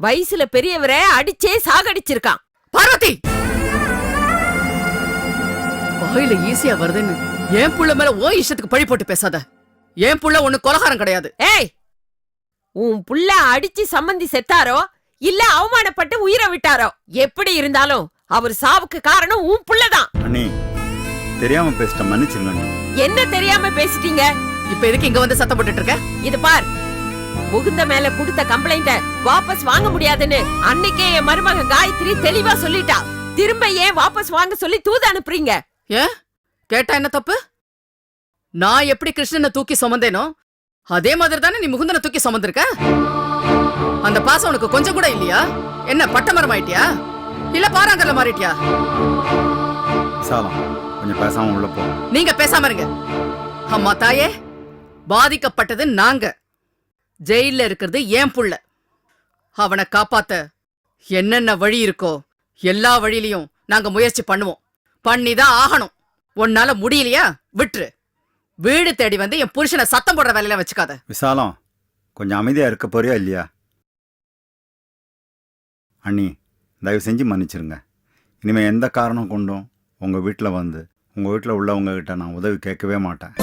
வயசுல பெரியவரை அடிச்சே சாகடிச்சிருக்கான். பார்வதி, வாயில ஈஸியா வருதுன்னு என் புள்ள மேல ஓ இஷ்டத்துக்கு பழி போட்டு பேசாத. என் புள்ள ஒண்ணு கொலகாரம் கிடையாது. ஏய், உன் புள்ள அடிச்சு சம்மந்தி செத்தாரோ இல்ல அவமானப்பட்டு உயிரை விட்டாரோ, எப்படி இருந்தாலும் அவர் சாவுக்கு காரணம் உன் புள்ளதான். அண்ணி, தெரியாம பேசிட்ட, மன்னிச்சிருங்க. என்ன தெரியாம பேசிட்டீங்க? இப்ப எதுக்கு இங்க வந்து சத்தம் போட்டுட்டு இருக்க? இது பார், முகுந்த மேல கொடுத்த கம்ப்ளைண்ட வாபஸ் வாங்க முடியாதுன்னு அன்னைக்கே என் மருமக காயத்ரி தெளிவா சொல்லிட்டா. திரும்ப ஏன் வாபஸ் வாங்க சொல்லி தூது அனுப்புறீங்க? ஏன் கேட்டா என்ன தப்பு? நான் எப்படி கிருஷ்ணனை தூக்கி சுமந்தேனோ அதே மாதிரி தானே நீ முகுந்தனை தூக்கி சுமந்திருக்க. அந்த பாசம் உனக்கு கொஞ்சம் கூட இல்லையா? என்ன பட்டமரம் ஆயிட்டியா இல்ல பாறாங்கல்ல மாறிட்டியா? கொஞ்சம் பேசாம உள்ள போ. நீங்க பேசாம இருங்க. அம்மா தாயே, பாதிக்கப்பட்டது நாங்க, ஜெயில இருக்கிறது ஏன் புள்ள. அவனை காப்பாத்த என்னென்ன வழி இருக்கோ எல்லா வழியிலையும் நாங்க முயற்சி பண்ணுவோம். பண்ணிதான் ஆகணும். உன்னால முடியலையா விட்டுரு. வீடு தேடி வந்து என் புருஷனை சத்தம் போடுற வேலையில வச்சுக்காத. விசாலம், கொஞ்சம் அமைதியா இருக்க போறியா இல்லையா? அண்ணி, தயவு செஞ்சு மன்னிச்சிருங்க. இனிமே எந்த காரணம் கொண்டும் உங்க வீட்டில் வந்து உங்க வீட்டில் உள்ளவங்க கிட்ட நான் உதவி கேட்கவே மாட்டேன்.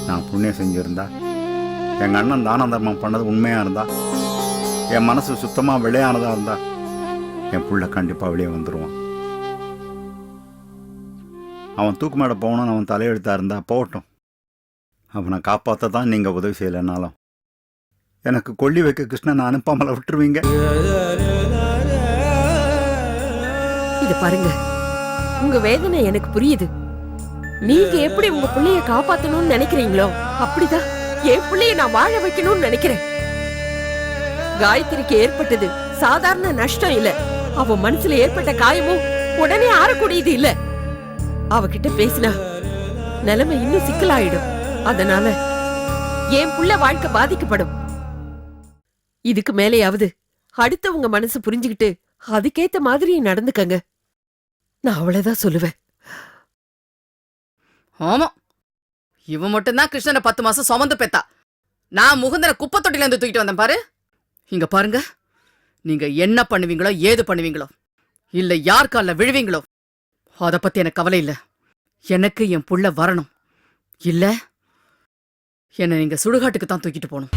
நான் புண்ணியம் செஞ்சிருந்தா, எங்க அண்ணன் தான தர்மம் பண்ணது உண்மையா இருந்தா, என் மனசு சுத்தமா வெளியானதா இருந்தா, என் புள்ள கண்டிப்பா வெளியே வந்துடுவான். அவன் தூக்கு மேடை போகணும்னு அவன் தலையெழுத்தா இருந்தா போகட்டும். அவனை காப்பாற்ற தான் நீங்கள் உதவி செய்யலைன்னாலும் எனக்கு கொல்லி வைக்க கிருஷ்ணனை அனுப்பாமல விட்டுருவீங்க. இது பாருங்க, உங்க வேதனை எனக்கு புரியுது. நீங்க எப்படி உங்க பிள்ளைய காப்பாத்தணும்னு நினைக்கிறீங்களோ அப்படிதான் என் பிள்ளைய நான் வாழ வைக்கணும்னு நினைக்கிறேன். காயத்ரிக்கு ஏற்பட்டது சாதாரண நஷ்டம் இல்ல. அவ மனசுல ஏற்பட்ட காயமும் உடனே ஆறக்கூடியது இல்ல. அவகிட்ட பேசினா நிலைமை இன்னும் சிக்கலாயிடும். அதனால என் புள்ள வாழ்க்கை பாதிக்கப்படும். இதுக்கு மேலேயாவது அடுத்தவங்க மனசு புரிஞ்சுக்கிட்டு அதுக்கேத்த மாதிரி நடந்துக்கங்க. நான் அவ்வளவுதான் சொல்லுவேன். ஆமா, இவன் மட்டும்தான் கிருஷ்ணனை 10 மாசம் சுமந்து பெத்தா. நான் முகுந்தனை குப்பை தொட்டில இருந்து தூக்கிட்டு வந்தேன் பாரு. இங்க பாருங்க, நீங்க என்ன பண்ணுவீங்களோ ஏது பண்ணுவீங்களோ இல்ல யார் கால்ல விழுவீங்களோ அத பத்தி எனக்கு கவலை இல்ல. எனக்கு என் புள்ள வரணும். இல்ல என்ன நீங்க சுடுகாட்டுக்கு தான் தூக்கிட்டு போகணும்.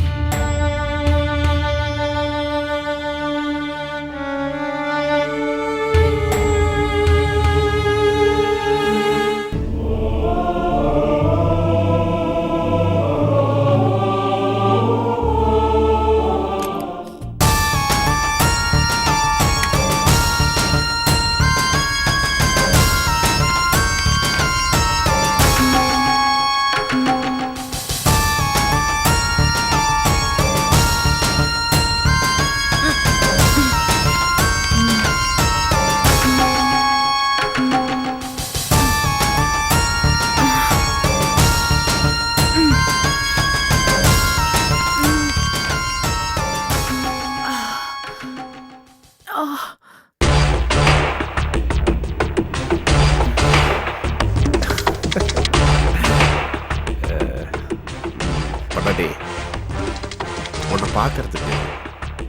உன்னை பார்க்கறதுக்கு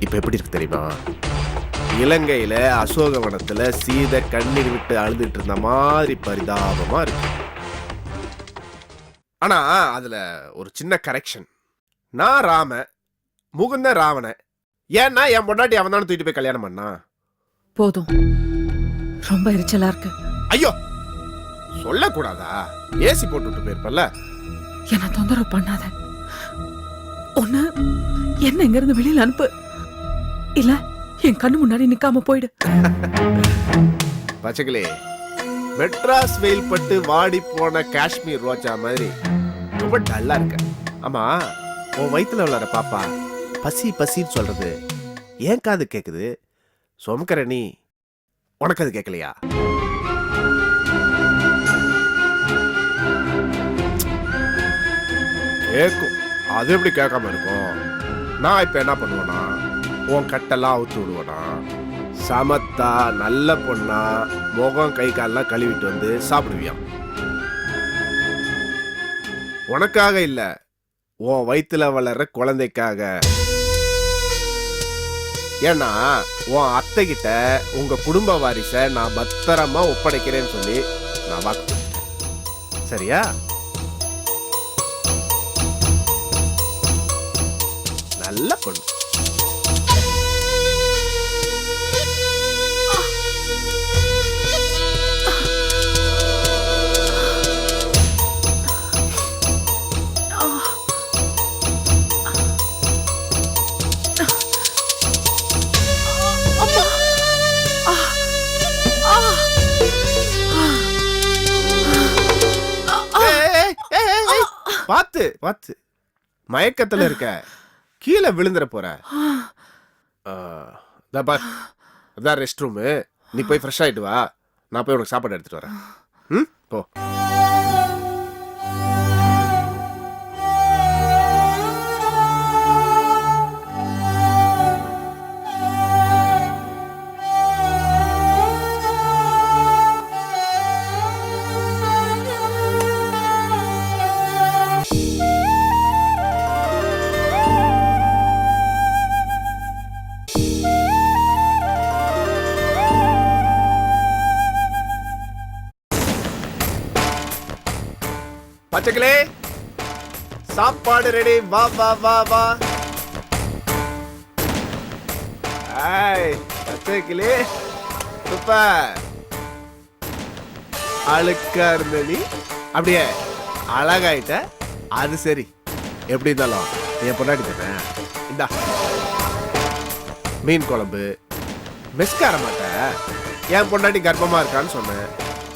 இப்ப எப்படி இருக்கு தெரியுமா? இலங்கையில அசோகவனத்துல சீதை கண்ணீர் விட்டு அழுதுட்டு இருந்த மாதிரி பரிதாபமா இருக்கு. ஆனா அதுல ஒரு சின்ன கரெக்ஷன். நான் ராம, முகுந்த ராவண. ஏன்னா என் பொண்டாட்டி அவன் தானே தூக்கிட்டு போய் கல்யாணம் பண்ணா. போதும், ரொம்ப எரிச்சலா இருக்கு. ஐயோ, சொல்லக்கூடாதா? ஏசி போட்டுட்டு போயிருப்பல்ல. என்ன தொந்தரவு பண்ணாத. ஒண்ணு என்ன இங்க இருந்து வெளியில அனுப்பு, இல்ல என் கண்ணு முன்னாடி நிக்காம போயிடு. பச்சைகளே, மெட்ராஸ் வெயில் பட்டு வாடி போன காஷ்மீர் ரோஜா மாதிரி ரொம்ப டல்லா இருக்க. ஆமா, உன் வயித்துல உள்ளார பாப்பா பசி பசின்னு சொல்றது ஏன் காது கேக்குது? சோமக்கரணி, உனக்கு அது கேட்கலையா? கேக்கும். அது எப்படி கேட்காம இருக்கும்? நான் இப்ப என்ன பண்ணுவேன்னா, உன் கட்டெல்லாம் அவுத்து விடுவேனா, சமத்தா நல்ல பொண்ணா முகம் கை காலெல்லாம் கழுவிட்டு வந்து சாப்பிடுவியாம். உனக்காக இல்ல, உன் வயித்துல வளர்ற குழந்தைக்காக. ஏன்னா உன் அத்தை கிட்ட உங்க குடும்ப வாரிசை நான் பத்திரமா ஒப்படைக்கிறேன்னு சொல்லி நான் வாக்கு கொடுத்துட்டேன். சரியா? நல்ல பொண்ணு. பாத்து பாத்து மயக்கத்துல இருக்க, கீழே விழுந்துற போற. அதான் ரெஸ்ட் ரூமு, நீ போய் ஃப்ரெஷ் ஆயிட்டு வா, நான் போய் உனக்கு சாப்பாடு எடுத்துட்டு வரேன். ம், போ. பச்சைக்கிளே, சாப்பாடு ரெடி, வா வா வா வா. பச்சைக்கிளே, சூப்பர். அழுக்கா இருந்த நீ அப்படியே அழகாயிட்ட. அது சரி, எப்படி இருந்தாலும் என் பொண்டாட்டி தானே. இந்தா மீன் குழம்பு. மெஸ்கார மாட்ட, என் பொண்டாட்டி கர்ப்பமா இருக்கான்னு சொன்னேன்.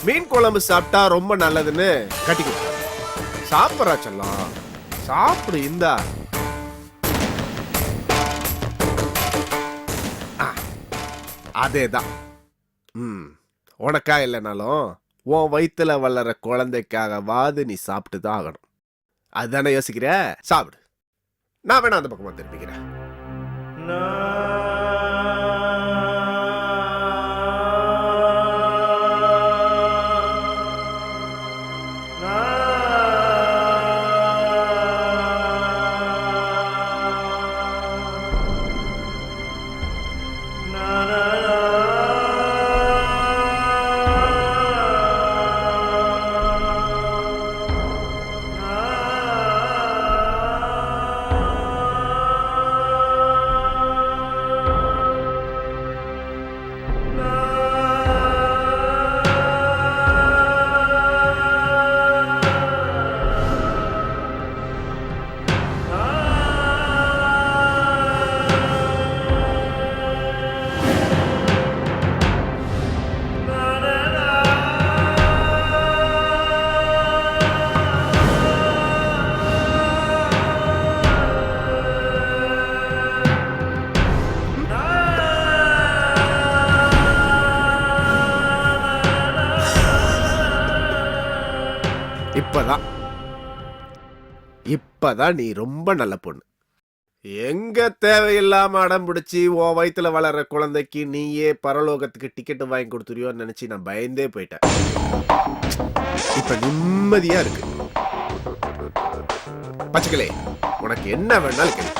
மீன் குழம்பு சாப்பிட்டா ரொம்ப நல்லதுன்னு கட்டி கொடுத்தேன். சாப்பிட்றா செல்லம், சாப்பிடு. இந்தா. அதேதான். உனக்கா இல்லைனாலும் உன் வயிற்றுல வளர குழந்தைக்காகவாது நீ சாப்பிட்டு தான் ஆகணும். அதுதானே யோசிக்கிற? சாப்பிடு. நான் வேணா அந்த பக்கமா திரும்பிக்கிறேன். இப்பதான் நீ ரொம்ப நல்ல பொண்ணு. எங்க தேவையில்லாம அடம் பிடிச்சி உன் வயிற்றுல வளர்ற குழந்தைக்கு நீயே பரலோகத்துக்கு டிக்கெட் வாங்கி கொடுத்துருயோன்னு நினைச்சு நான் பயந்தே போயிட்டேன். இப்ப நிம்மதியா இருக்கு. பச்சைக்கிளே, உனக்கு என்ன வேணாலும் கேளு.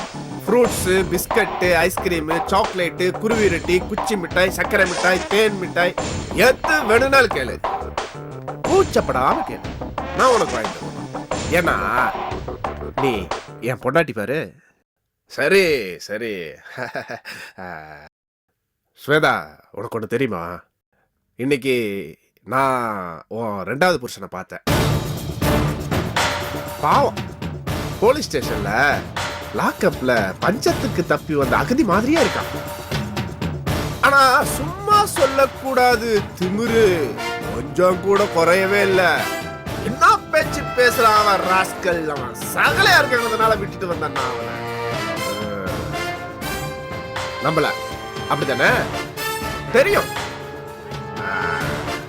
ஃப்ரூட்ஸ், பிஸ்கட்டு, ஐஸ்கிரீம், சாக்லேட்டு, குருவி ரொட்டி, குச்சி மிட்டாய், சர்க்கரை மிட்டாய், தேன் மிட்டாய், எது வேணும்னாலும் கேளு. கூச்சப்படாம கேளு, நான் உனக்கு வாங்கிட்டு வரேன். ஏன்னா நீ என் பொண்டாட்டி பாரு. சரி சரி. ஸ்வேதா, உனக்கு ஒன்று தெரியுமா? இன்னைக்கு நான் உன் 2வது புருஷனை பார்த்தேன். பாவம், போலீஸ் ஸ்டேஷன்ல லாக்அப்ல பஞ்சத்துக்கு தப்பி வந்த அகதி மாதிரியா இருக்கான். ஆனா சும்மா சொல்லக்கூடாது, திமிரு கொஞ்சம் கூட குறையவே இல்லை. என்ன பேச்சு பேசுறான் அவன், ராஸ்கல். அவன் சகலையா இருக்கிறதுனால விட்டுட்டு வந்தான் அவனை. நம்பல அப்படித்தானே? தெரியும்.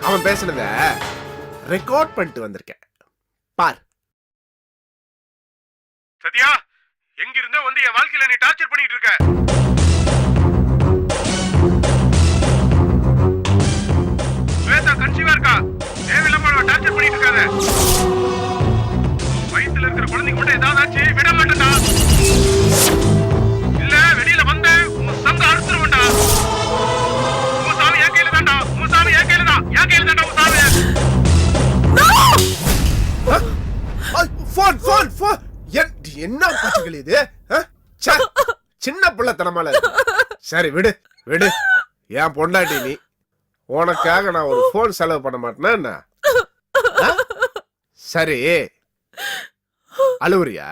அவன் பேசுனத ரெக்கார்ட் பண்ணிட்டு வந்திருக்கேன், பார். சத்யா, எங்க இருந்தோ வந்து என் வாழ்க்கையில நீ டார்ச்சர் பண்ணிட்டு இருக்க. ஸ்வேதா கன்சீவா இருக்கா, தேவையில்லாம டார்ச்சர் பண்ணிட்டு இருக்காத. வயித்துல இருக்கிற குழந்தைக்கு மட்டும் ஏதாவது ஆச்சு விட மாட்டேன்டா. இல்ல வெளியில வந்த உங்க சங்க அறுத்துருவேன்டா. முட்டாள்தனமால இருக்கு. சரி விடு விடு, ஏன் பொண்டாட்டி நீ, உனக்காக நான் ஒரு போன் செலவு பண்ண மாட்டேன்னா என்ன? ஆ? சரி அழுவுறியா?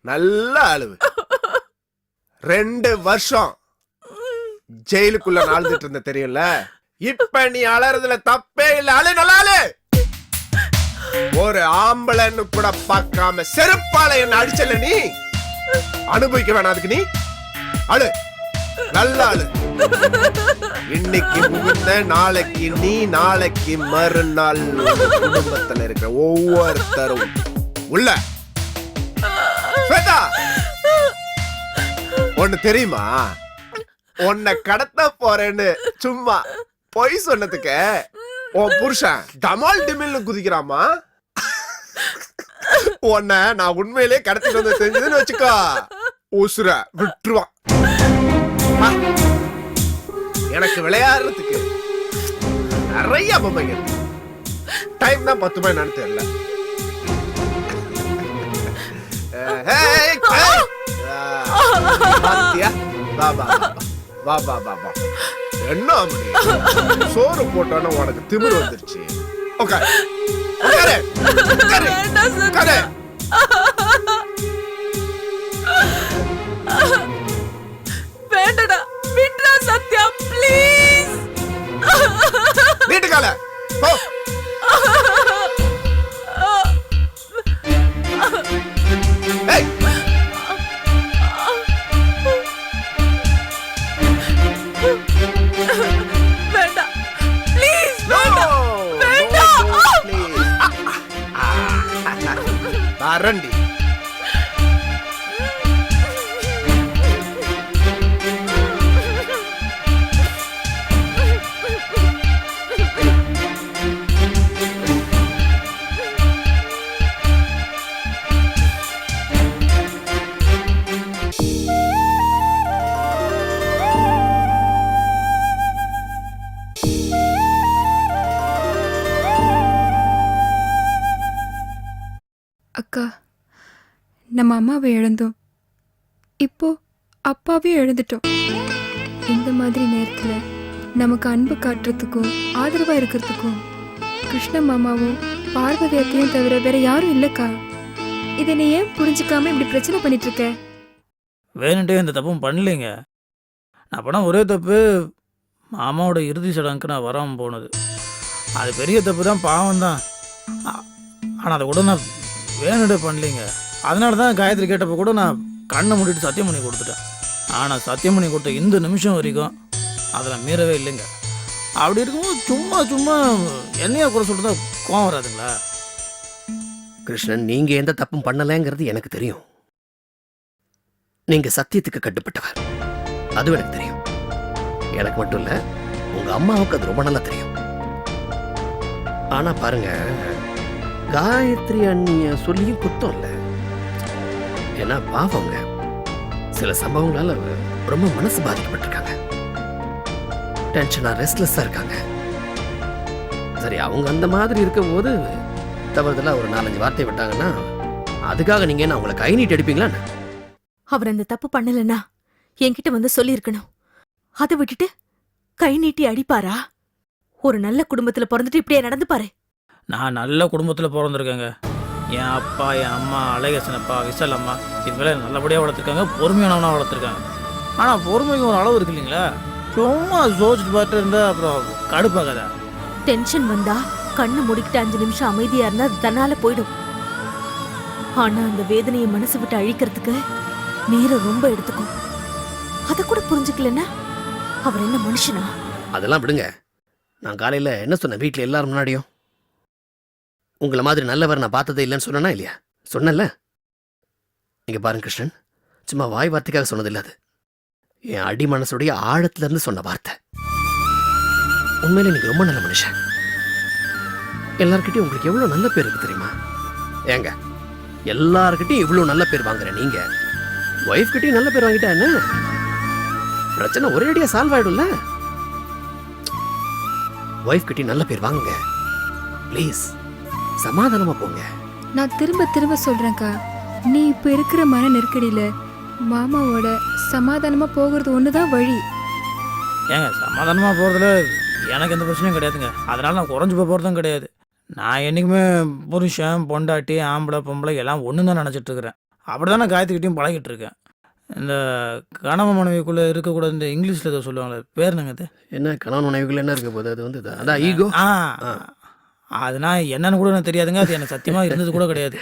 நல்லா அழுவு. 2 வருஷம் ஜெயிலுக்குள்ள நாழ்ந்துட்டு இருந்த தெரியும்ல. இப்ப நீ அலறதுல தப்பே இல்ல. அழு, நல்லா அழு. ஒரு ஆம்பளைன்னு கூட பார்க்காம செருப்பால என்ன அடிச்சல நீ, அனுபவிக்க வேணாம் அதுக்கு. நீ அழு, நல்லா அழு. இன்னைக்கு முகுந்த, நாளைக்கு நீ, நாளைக்கு மறுநாள் குடும்பத்துல இருக்கிற ஒவ்வொருத்தரும் உள்ள. ஸ்வேதா, ஒண்ணு தெரியுமா, உன்னை கடத்த போறேன்னு சும்மா பொய் சொன்னதுக்கு உன் புருஷன் டமால் டிமில்னு குதிக்கிறாமா. உன்னை நான் உண்மையிலே கடத்திட்டு வந்து தெரிஞ்சதுன்னு வச்சுக்கோ, உசுர விட்டுருவான். எனக்கு விளையாடுறதுக்கு நிறைய பொம்மைகள், டைம் தான் 10 மணி என்னன்னு தெரியல. என்ன சோறு போட்டான உனக்கு திமிரு வந்துருச்சு. வேண்டடா, விட்றா சத்யா ப்ளீஸ். வீட்டுக்கால போ. ஏய், வேண்டாம் ப்ளீஸ். அரண்டி அக்கா, நம்ம அம்மாவை இழந்தோம், இப்போ அப்பாவையும் இழந்துட்டோம். இந்த மாதிரி நேரத்தில் நமக்கு அன்பு காட்டுறதுக்கும் ஆதரவாக இருக்கிறதுக்கும் கிருஷ்ண மாமாவும் பார்வதி அத்தையும் தவிர வேற யாரும் இல்லைக்கா. இதை நீ ஏன் புரிஞ்சுக்காம இப்படி பிரச்சனை பண்ணிட்டு இருக்க? வேணுன்ட்டே இந்த தப்பும் பண்ணலைங்க. நான் பண்ண ஒரே தப்பு, மாமாவோட இறுதி சடங்குக்கு நான் வராமல் போனது. அது பெரிய தப்பு தான், பாவம் தான். ஆனால் அதை கூட நான் வேணுன்ட்டே பண்ணலைங்க. அதனால தான் காயத்ரி கேட்டப்போ கூட நான் கண்ணை மூடிட்டு சத்தியம் பண்ணி கொடுத்துட்டேன். ஆனால் சத்தியம் பண்ணி கொடுத்த இந்த நிமிஷம் வரைக்கும் அதில் மீறவே இல்லைங்க. அப்படி இருக்கும்போது சும்மா சும்மா என்னையா குறை சொல்லிட்டு தான் கோவம் வராதுங்களா? கிருஷ்ணன், நீங்க எந்த தப்பும் பண்ணலைங்கிறது எனக்கு தெரியும். நீங்க சத்தியத்துக்கு கட்டுப்பட்டவர், அதுவும் எனக்கு தெரியும். எனக்கு மட்டும் இல்ல, உங்க அம்மாவுக்கு அது ரொம்ப நல்லா தெரியும். ஆனா பாருங்க, காயத்ரி அண்ணிய சொல்லியும் குத்தம் இல்லை. ஏன்னா பாவங்க சில சம்பவங்களால ரொம்ப மனசு பாதிக்கப்பட்டிருக்காங்க. டென்ஷனா, ரெஸ்ட்லெஸ்ஸா இருக்காங்க. சரி, அவங்க அந்த மாதிரி இருக்கும் போது தவறுதலா ஒரு 4-5 வார்த்தை விட்டாங்கன்னா அதுக்காக நீங்க என்ன அவங்களை கை நீட்டி அடிப்பீங்களா? அவர் அந்த தப்பு பண்ணலன்னா என்கிட்ட வந்து சொல்லியிருக்கணும். அதை விட்டுட்டு கை நீட்டி அடிப்பாரா? ஒரு நல்ல குடும்பத்துல பிறந்துட்டு இப்படியே நடந்துப்பாரு. நான் நல்ல குடும்பத்தில் பிறந்திருக்கேங்க. என் அப்பா, என் அம்மா, அழகேசன் அப்பா, விசால் அம்மா, இவங்களாம் நல்லபடியாக வளர்த்துருக்காங்க, பொறுமையானவனாக வளர்த்துருக்காங்க. ஆனால் பொறுமைக்கு ஒரு அளவு இருக்கு இல்லைங்களா? சும்மா சோச்சிட்டு பார்த்துட்டு இருந்தா அப்புறம் கடுப்பாகாதா? டென்ஷன் வந்தா கண்ணு முடிக்கிட்டு 5 நிமிஷம் அமைதியா இருந்தா அது தன்னால போயிடும். ஆனா அந்த வேதனையை மனசு விட்டு அழிக்கிறதுக்கு நேரம் ரொம்ப எடுத்துக்கும். அத கூட புரிஞ்சுக்கலன்னா அவர் என்ன மனுஷனா? அதெல்லாம் விடுங்க. நான் காலையில என்ன சொன்னேன் வீட்டில் எல்லாரும் முன்னாடியும்? உங்களை மாதிரி நல்லவர் நான் பார்த்ததே இல்லைன்னு சொன்னா இல்லையா? சொன்னல. நீங்க பாருங்க கிருஷ்ணன், சும்மா வாய் வார்த்தைக்காக சொன்னது இல்லாது, என் அடி மனசுடைய ஆழத்துல இருந்து சொன்ன வார்த்தை. உண்மையில நீங்க ரொம்ப நல்ல மனுஷன். எல்லார்கிட்டயும் உங்களுக்கு எவ்வளவு நல்ல பேர் இருக்கு தெரியுமா? ஏங்க, எல்லார்கிட்டயும் இவ்வளவு நல்ல பேர் வாங்குற நீங்க ஒய்ஃப் கிட்டயும் நல்ல பேர் வாங்கிட்டா என்ன பிரச்சனை ஒரேடியா சால்வ் ஆயிடும்ல? ஒய்ஃப் கிட்டயும் நல்ல பேர் வாங்குங்க ப்ளீஸ். சமாதானமா போங்க. நான் திரும்ப திரும்ப சொல்றேன்க்கா, நீ இப்ப இருக்கிற மன நெருக்கடியில மாமாவோட சமாதானமா போகிறது ஒண்ணுதான் வழி. ஏங்க சமாதானமாக போகிறதுல எனக்கு எந்த பிரச்சனையும் கிடையாதுங்க. அதனால் நான் குறைஞ்சி போகிறதும் கிடையாது. நான் என்றைக்குமே புருஷன் பொண்டாட்டி ஆம்பளை பொம்பளை எல்லாம் ஒன்று தான் நினச்சிட்டு இருக்கிறேன். அப்படி தான் நான் காயத்துக்கிட்டையும் பழகிட்டு இருக்கேன். இந்த கணவன் மனைவிக்குள்ளே இருக்கக்கூடாது, இந்த இங்கிலீஷில் ஏதோ சொல்லுவாங்களே, பேர் என்னங்க அது? என்ன கணவன் மனைவிக்குள்ள என்ன இருக்க போகுது? அது வந்து அதான் ஈகோ. அதுனா என்னன்னு கூட எனக்கு தெரியாதுங்க. அது எனக்கு சத்தியமாக இருந்தது கூட கிடையாது.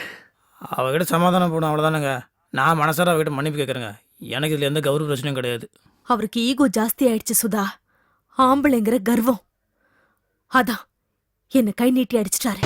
அவகிட்ட சமாதானம் போடும், அவ்வளோதானுங்க. நான் மனசார அவகிட்ட மன்னிப்பு கேட்குறேங்க. எனக்கு இதில் எந்த கௌரவ பிரச்சனையும் கிடையாது. அவருக்கு ஈகோ ஜாஸ்தி ஆயிடுச்சு சுதா. ஆம்பளைங்கிற கர்வம். அதான் என்ன கை நீட்டி அடிச்சிட்டாரு.